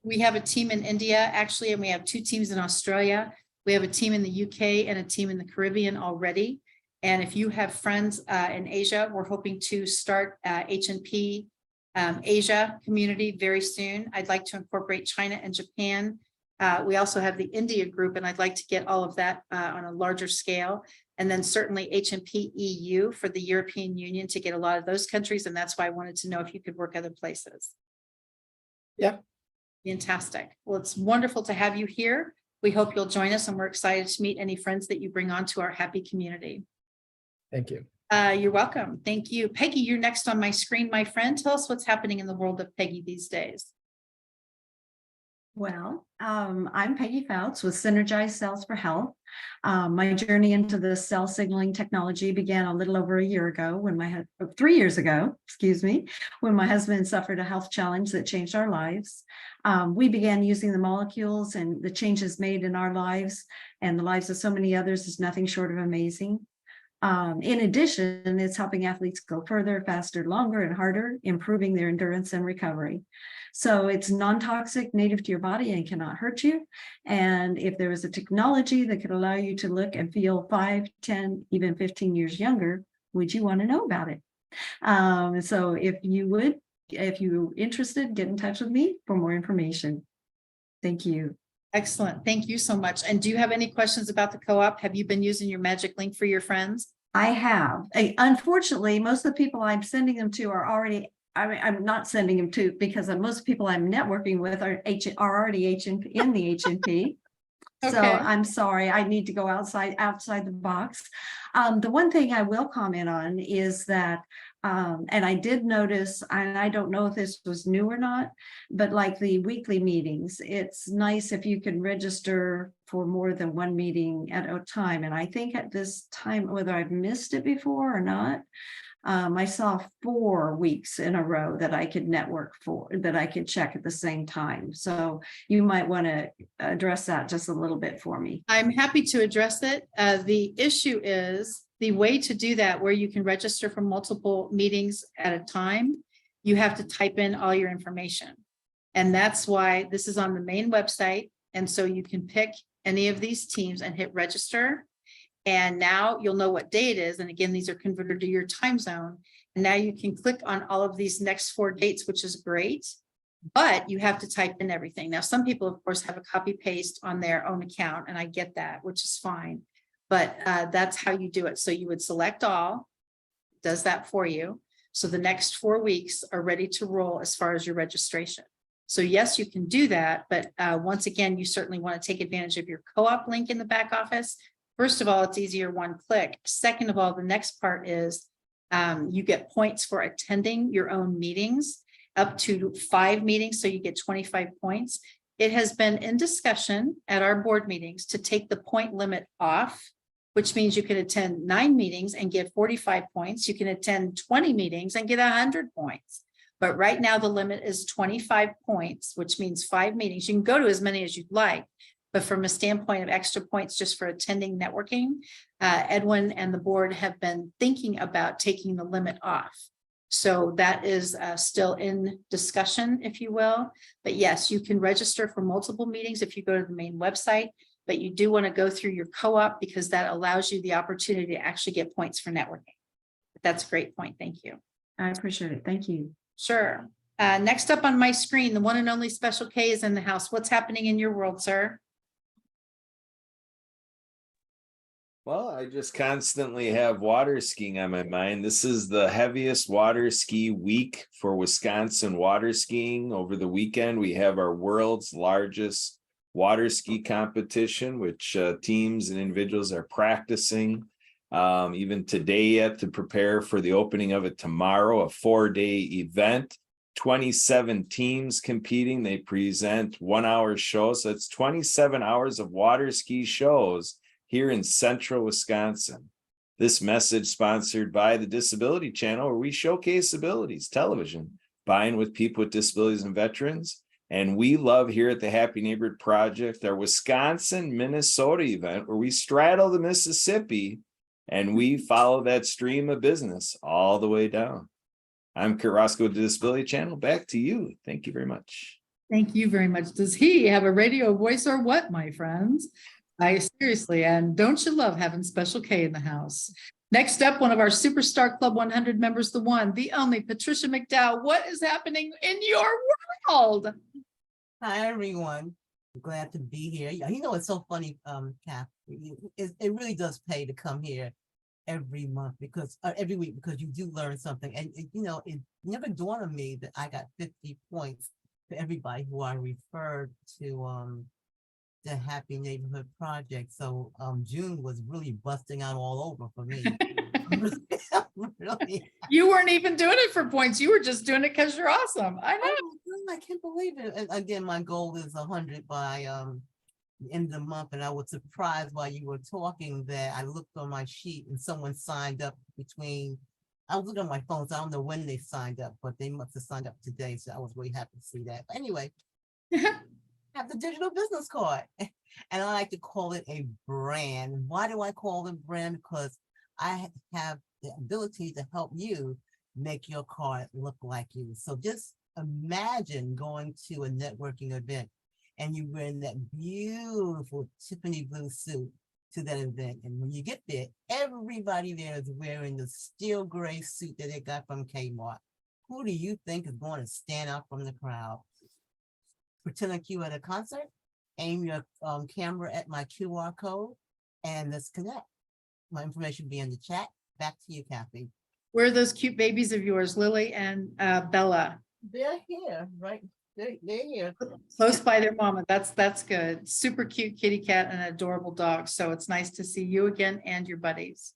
We have a team in India actually, and we have 2 teams in Australia. We have a team in the UK and a team in the Caribbean already. And if you have friends in Asia, we're hoping to start HNP Asia community very soon. I'd like to incorporate China and Japan. We also have the India group, and I'd like to get all of that on a larger scale. And then certainly HNP EU for the European Union to get a lot of those countries. And that's why I wanted to know if you could work other places. Yeah. Fantastic. Well, it's wonderful to have you here. We hope you'll join us, and we're excited to meet any friends that you bring on to our happy community. Thank you. You're welcome. Thank you. Peggy, you're next on my screen, my friend. Tell us what's happening in the world of Peggy these days. Well, I'm Peggy Fouts with Synergized Cells for Health. My journey into the cell signaling technology began a little over a year ago when 3 years ago, excuse me, when my husband suffered a health challenge that changed our lives. We began using the molecules, and the changes made in our lives and the lives of so many others is nothing short of amazing. In addition, it's helping athletes go further, faster, longer, and harder, improving their endurance and recovery. So it's non-toxic, native to your body, and cannot hurt you. And if there was a technology that could allow you to look and feel 5, 10, even 15 years younger, would you want to know about it? So if you're interested, get in touch with me for more information. Thank you. Excellent. Thank you so much. And do you have any questions about the co-op? Have you been using your magic link for your friends? I have. Unfortunately, most of the people I'm sending them to are already, I'm not sending them to, because most people I'm networking with are already in the HNP. So Okay. I'm sorry, I need to go outside the box. The one thing I will comment on is that, and I did notice, and I don't know if this was new or not, but like the weekly meetings, it's nice if you can register for more than one meeting at a time. And I think at this time, whether I've missed it before or not, I saw 4 weeks in a row that I could network for, that I could check at the same time. So you might want to address that just a little bit for me. I'm happy to address it. The issue is the way to do that, where you can register for multiple meetings at a time, you have to type in all your information. And that's why this is on the main website. And so you can pick any of these teams and hit register. And now you'll know what day it is. And again, these are converted to your time zone. And now you can click on all of these next 4 dates, which is great. But you have to type in everything. Now, some people, of course, have a copy paste on their own account, and I get that, which is fine. But that's how you do it. So you would select all, does that for you. So the next 4 weeks are ready to roll as far as your registration. So yes, you can do that. But once again, you certainly want to take advantage of your CoOp link in the back office. First of all, it's easier 1 click. Second of all, the next part is you get points for attending your own meetings, up to 5 meetings. So you get 25 points. It has been in discussion at our board meetings to take the point limit off, which means you can attend 9 meetings and get 45 points. You can attend 20 meetings and get 100 points. But right now the limit is 25 points, which means 5 meetings. You can go to as many as you'd like, but from a standpoint of extra points just for attending networking, Edwin and the board have been thinking about taking the limit off. So that is still in discussion, if you will. But yes, you can register for multiple meetings if you go to the main website, but you do want to go through your CoOp because that allows you the opportunity to actually get points for networking. That's a great point. Thank you. I appreciate it. Thank you. Sure. Next up on my screen, the one and only Special K is in the house. What's happening in your world, sir? Well, I just constantly have water skiing on my mind. This is the heaviest water ski week for Wisconsin water skiing. Over the weekend, we have our world's largest water ski competition, which teams and individuals are practicing even today yet to prepare for the opening of it tomorrow, a 4-day event. 27 teams competing. They present 1-hour shows. So it's 27 hours of water ski shows here in central Wisconsin. This message sponsored by the Disability Channel, where we showcase abilities, television, buying with people with disabilities and veterans. And we love here at the Happy Neighborhood Project, our Wisconsin, Minnesota event, where we straddle the Mississippi and we follow that stream of business all the way down. I'm Kurt Roscoe with the Disability Channel. Back to you. Thank you very much. Thank you very much. Does he have a radio voice or what, my friends? I seriously, and don't you love having Special K in the house? Next up, one of our Superstar Club 100 members, the one, the only Patricia McDowell. What is happening in your world? Hi, everyone. I'm glad to be here. You know, it's so funny, Kath. It really does pay to come here every month because every week, because you do learn something. And you know, it never dawned on me that I got 50 points for everybody who I referred to the Happy Neighborhood Project. So June was really busting out all over for me. Really. You weren't even doing it for points. You were just doing it because you're awesome. I know. Oh my God, I can't believe it. And again, my goal is 100 by the end of the month. And I was surprised while you were talking that I looked on my sheet and someone signed up between, I was looking on my phone, so I don't know when they signed up, but they must have signed up today. So I was really happy to see that. But anyway, I have the digital business card. And I like to call it a brand. Why do I call it brand? Because I have the ability to help you make your card look like you. So just imagine going to a networking event and you wearing that beautiful Tiffany blue suit to that event. And when you get there, everybody there is wearing the steel gray suit that they got from Kmart. Who do you think is going to stand out from the crowd? Pretend like you at a concert, aim your camera at my QR code, and let's connect. My information will be in the chat. Back to you, Kathy. Where are those cute babies of yours, Lily and Bella? They're here, right? They're here. Close by their mama. That's good. Super cute kitty cat and an adorable dog. So it's nice to see you again and your buddies.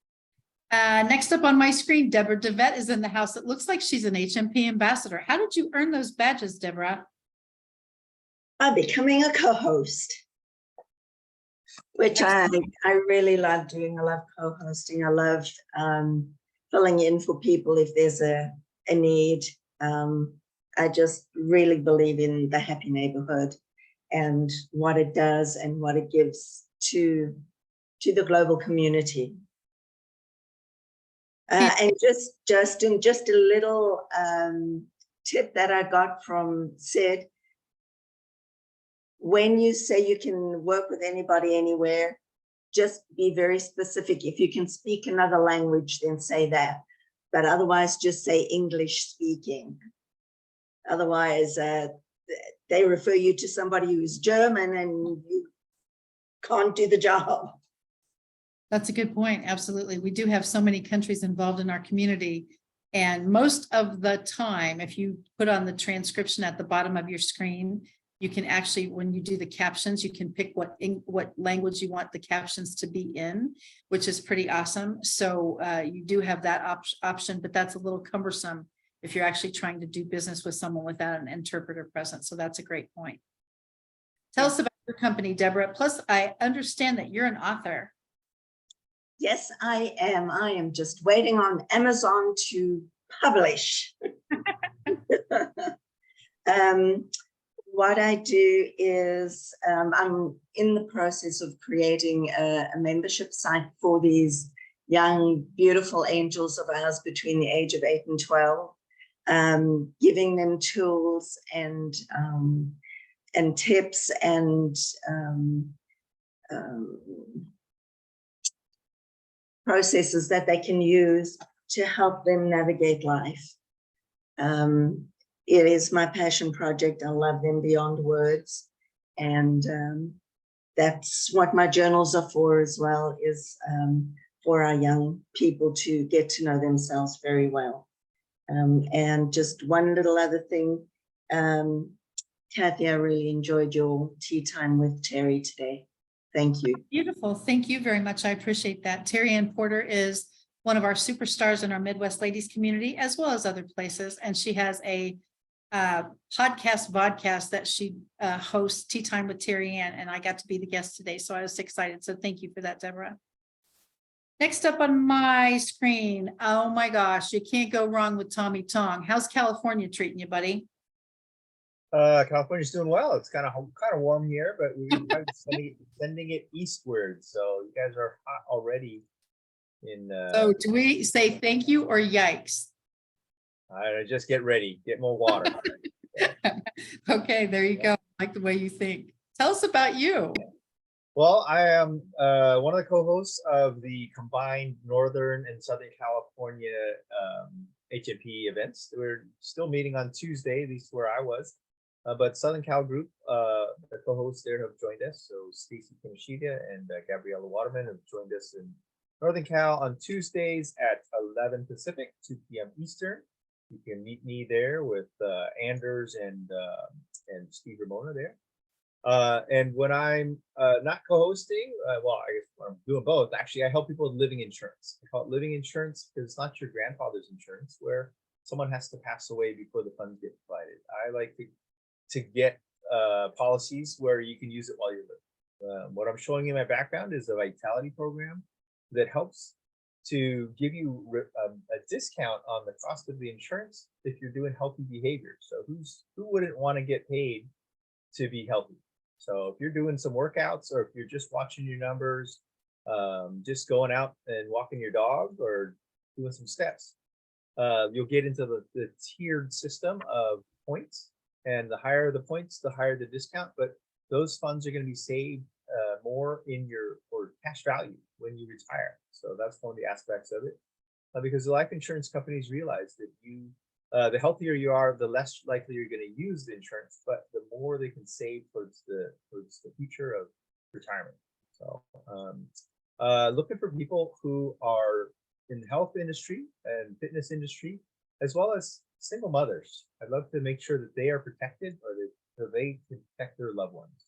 Next up on my screen, Deborah DeVette is in the house. It looks like she's an HNP ambassador. How did you earn those badges, Deborah? By becoming a co-host, which I really love doing. I love co-hosting. I love filling in for people if there's a need. I just really believe in the happy neighborhood and what it does and what it gives to the global community. And just a little tip that I got from Sid. When you say you can work with anybody anywhere, just be very specific. If you can speak another language, then say that. But otherwise, just say English speaking. Otherwise, they refer you to somebody who's German and you can't do the job. That's a good point. Absolutely. We do have so many countries involved in our community. And most of the time, if you put on the transcription at the bottom of your screen, you can actually, when you do the captions, you can pick what language you want the captions to be in, which is pretty awesome. So you do have that option, but that's a little cumbersome if you're actually trying to do business with someone without an interpreter present. So that's a great point. Tell us about your company, Deborah. Plus, I understand that you're an author. Yes, I am. I am just waiting on Amazon to publish. What I do is I'm in the process of creating a membership site for these young, beautiful angels of ours between the age of 8 and 12, giving them tools and tips and processes that they can use to help them navigate life. It is my passion project. I love them beyond words. And that's what my journals are for as well, is for our young people to get to know themselves very well. And just one little other thing, Kathy, I really enjoyed your tea time with Terry today. Thank you. Beautiful. Thank you very much. I appreciate that. Terry Ann Porter is one of our superstars in our Midwest ladies community, as well as other places. And she has a vodcast that she hosts, Tea Time with Terry Ann, and I got to be the guest today. So I was excited. So thank you for that, Deborah. Next up on my screen. Oh my gosh, you can't go wrong with Tommy Tong. How's California treating you, buddy? California's doing well. It's kind of warm here, but we're sending it eastward. So you guys are hot already. So do we say thank you or yikes? Just get ready, get more water. Okay, there you go. I like the way you think. Tell us about you. Well, I am one of the co-hosts of the combined Northern and Southern California HNP events. We're still meeting on Tuesday, at least where I was. But Southern Cal group, the co-hosts there have joined us. So Stacy Kimishita and Gabriella Waterman have joined us in Northern Cal on Tuesdays at 11 Pacific, 2 p.m. Eastern. You can meet me there with Anders and Steve Ramona there. And when I'm not co-hosting, well, I guess I'm doing both. Actually, I help people with living insurance. I call it living insurance because it's not your grandfather's insurance where someone has to pass away before the funds get provided. I like to get policies where you can use it while you're living. What I'm showing you in my background is a Vitality program that helps to give you a discount on the cost of the insurance if you're doing healthy behavior. So who wouldn't want to get paid to be healthy? So if you're doing some workouts or if you're just watching your numbers, just going out and walking your dog or doing some steps, you'll get into the tiered system of points. And the higher the points, the higher the discount. But those funds are going to be saved more in your or cash value when you retire. So that's one of the aspects of it. Because the life insurance companies realize that the healthier you are, the less likely you're going to use the insurance, but the more they can save towards the future of retirement. So looking for people who are in the health industry and fitness industry, as well as single mothers. I'd love to make sure that they are protected or that they can protect their loved ones.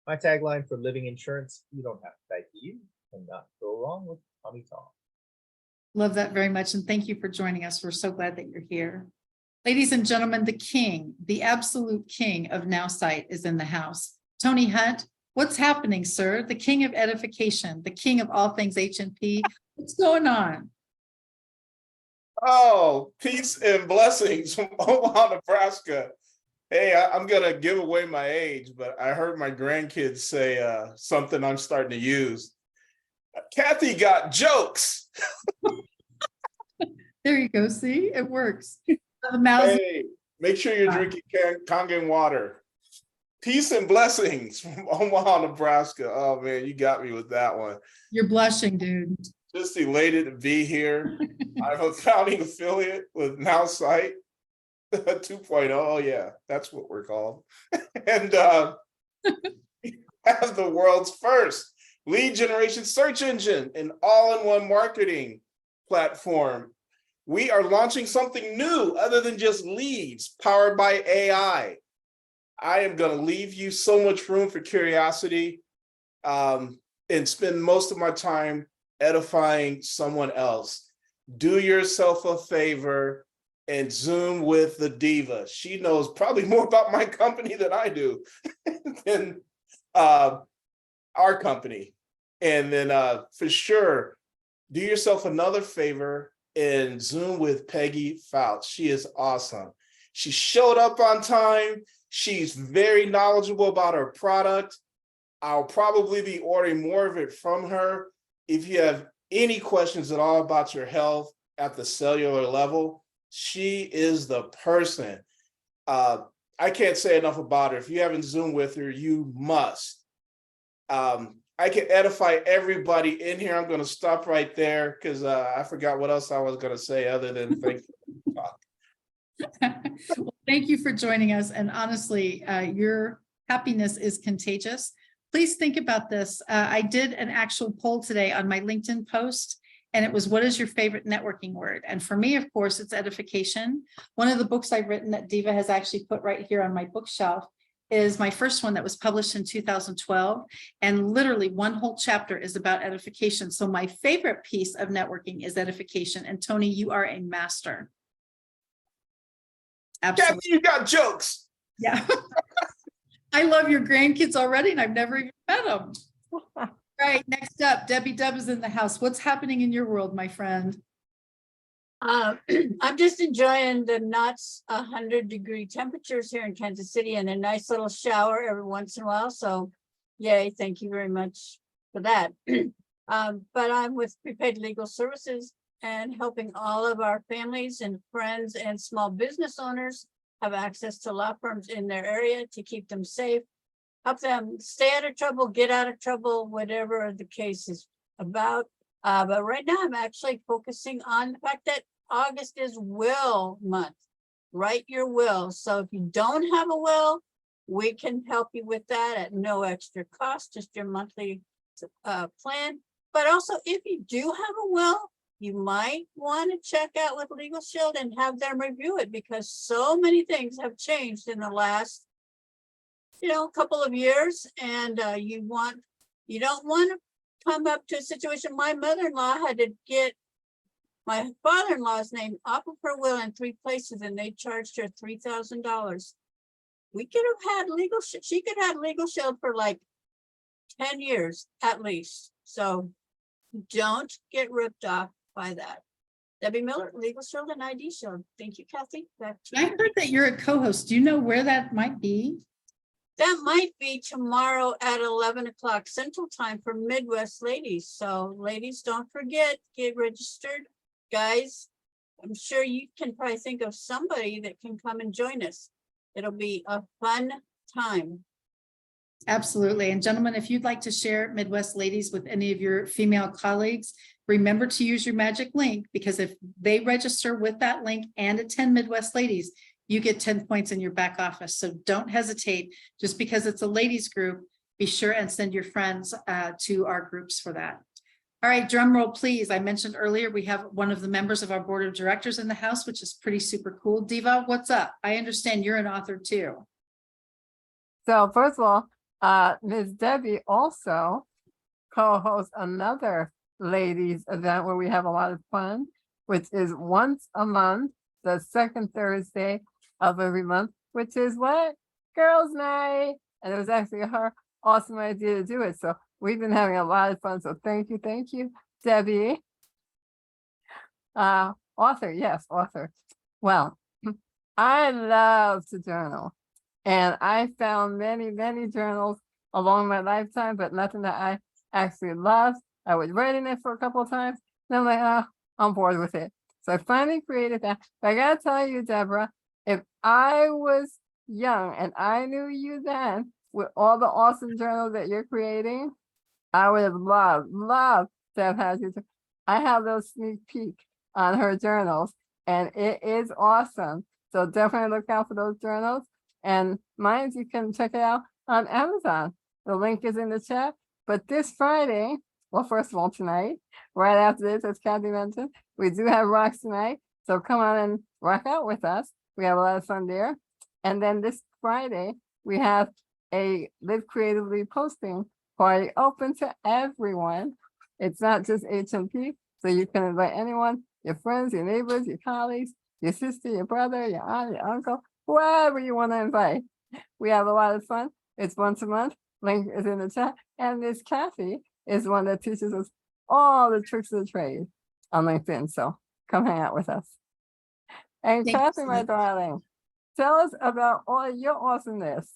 My tagline for living insurance: you don't have to die to you, and not go wrong with Tommy Tong. Love that very much. And thank you for joining us. We're so glad that you're here. Ladies and gentlemen, the king, the absolute king of NowSight is in the house. Tony Hunt, what's happening, sir? The king of edification, the king of all things HNP. What's going on? Oh, peace and blessings from Omaha, Nebraska. Hey, I'm gonna give away my age, but I heard my grandkids say something I'm starting to use. Kathy got jokes. There you go. See, it works. The mouse. Hey, make sure you're drinking Kangen water. Peace and blessings from Omaha, Nebraska. Oh man, you got me with that one. You're blushing, dude. Just elated to be here. I'm a founding affiliate with Now Sight 2.0. Oh yeah, that's what we're called. And have the world's first lead generation search engine and all-in-one marketing platform. We are launching something new other than just leads, powered by AI. I am going to leave you so much room for curiosity and spend most of my time edifying someone else. Do yourself a favor and Zoom with the diva. She knows probably more about my company than I do, than our company. And then for sure, do yourself another favor and Zoom with Peggy Fouts. She is awesome. She showed up on time. She's very knowledgeable about her product. I'll probably be ordering more of it from her. If you have any questions at all about your health at the cellular level, she is the person. I can't say enough about her. If you haven't Zoomed with her, you must. I can edify everybody in here. I'm going to stop right there because I forgot what else I was going to say other than thank you. Well, thank you for joining us. And honestly, your happiness is contagious. Please think about this. I did an actual poll today on my LinkedIn post, and it was, what is your favorite networking word? And for me, of course, it's edification. One of the books I've written that Diva has actually put right here on my bookshelf is my first one that was published in 2012. And literally one whole chapter is about edification. So my favorite piece of networking is edification. And Tony, you are a master. Absolutely. Kathy, you got jokes. Yeah. I love your grandkids already, and I've never even met them. All right, next up, Debbie Dub is in the house. What's happening in your world, my friend? I'm just enjoying the not 100-degree temperatures here in Kansas City and a nice little shower every once in a while. So yay, thank you very much for that. But I'm with Prepaid Legal Services and helping all of our families and friends and small business owners have access to law firms in their area to keep them safe, help them stay out of trouble, get out of trouble, whatever the case is about. But right now I'm actually focusing on the fact that August is will month. Write your will. So if you don't have a will, we can help you with that at no extra cost, just your monthly plan. But also if you do have a will, you might want to check out with Legal Shield and have them review it, because so many things have changed in the last, couple of years. And you don't want to come up to a situation. My mother-in-law had to get my father-in-law's name off of her will in 3 places, and they charged her $3,000. We could have had she could have Legal Shield for like 10 years at least. So don't get ripped off by that. Debbie Miller, Legal Shield and ID Shield. Thank you, Kathy. Back to I you. heard that you're a co-host. Do you know where that might be? That might be tomorrow at 11 o'clock Central Time for Midwest Ladies. So ladies, don't forget, get registered. Guys, I'm sure you can probably think of somebody that can come and join us. It'll be a fun time. Absolutely. And gentlemen, if you'd like to share Midwest Ladies with any of your female colleagues, remember to use your magic link, because if they register with that link and attend Midwest Ladies, you get 10 points in your back office. So don't hesitate. Just because it's a ladies group, be sure and send your friends to our groups for that. All right, drum roll, please. I mentioned earlier, we have one of the members of our board of directors in the house, which is pretty super cool. Diva, what's up? I understand you're an author too. So first of all, Ms. Debbie also co-hosts another ladies event where we have a lot of fun, which is once a month, the second Thursday of every month, which is what? Girls' Night. And it was actually her awesome idea to do it. So we've been having a lot of fun. So thank you, Debbie. Author, yes, author. Well, I love to journal. And I found many, many journals along my lifetime, but nothing that I actually loved. I was writing it for a couple of times. And I'm like, oh, I'm bored with it. So I finally created that. But I gotta tell you, Deborah, if I was young and I knew you then with all the awesome journals that you're creating, I would have loved to have had you. I have those sneak peek on her journals and it is awesome. So definitely look out for those journals. And mine, you can check it out on Amazon. The link is in the chat. But this Friday, well, first of all, tonight, right after this, as Kathy mentioned, we do have rocks tonight. So come on and rock out with us. We have a lot of fun there. And then this Friday, we have a Live Creatively posting party open to everyone. It's not just HNP, so you can invite anyone, your friends, your neighbors, your colleagues, your sister, your brother, your aunt, your uncle, whoever you want to invite. We have a lot of fun. It's once a month. Link is in the chat. And Miss Kathy is one that teaches us all the tricks of the trade on LinkedIn. So come hang out with us. And Thank you Kathy, so my much. darling, tell us about all your awesomeness.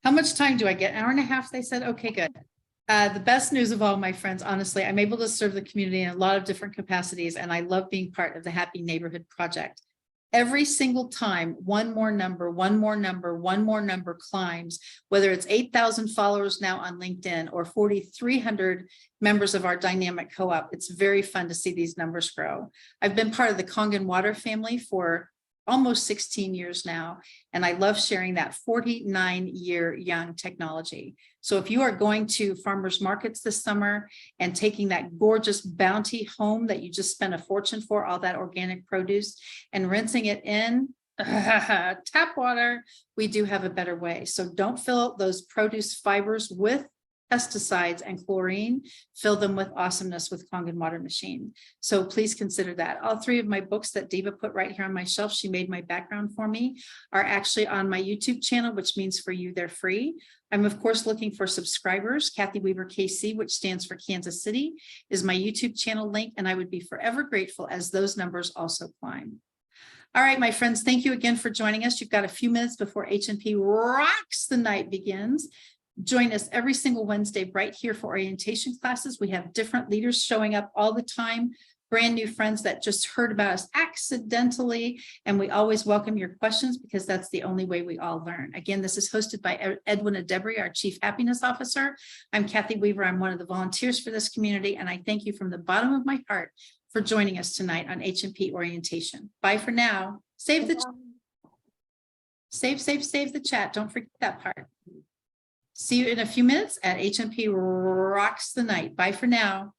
How much time do I get? An hour and a half, they said? Okay, good. The best news of all, my friends, honestly, I'm able to serve the community in a lot of different capacities, and I love being part of the Happy Neighborhood Project. Every single time, one more number climbs, whether it's 8,000 followers now on LinkedIn or 4,300 members of our dynamic co-op, it's very fun to see these numbers grow. I've been part of the Kangen Water family for almost 16 years now, and I love sharing that 49-year young technology. So if you are going to farmers markets this summer and taking that gorgeous bounty home that you just spent a fortune for, all that organic produce, and rinsing it in tap water, we do have a better way. So don't fill those produce fibers with pesticides and chlorine, fill them with awesomeness with Kangen Water Machine. So please consider that. All three of my books that Diva put right here on my shelf, she made my background for me, are actually on my YouTube channel, which means for you, they're free. I'm of course looking for subscribers. Kathy Weaver KC, which stands for Kansas City, is my YouTube channel link, and I would be forever grateful as those numbers also climb. All right, my friends, thank you again for joining us. You've got a few minutes before HNP Rocks the Night begins. Join us every single Wednesday right here for orientation classes. We have different leaders showing up all the time, brand new friends that just heard about us accidentally, and we always welcome your questions because that's the only way we all learn. Again, this is hosted by Edwin Adebri, our Chief Happiness Officer. I'm Kathy Weaver. I'm one of the volunteers for this community, and I thank you from the bottom of my heart for joining us tonight on HNP orientation. Bye for now. Save the save the chat. Don't forget that part. See you in a few minutes at HNP Rocks the Night. Bye for now.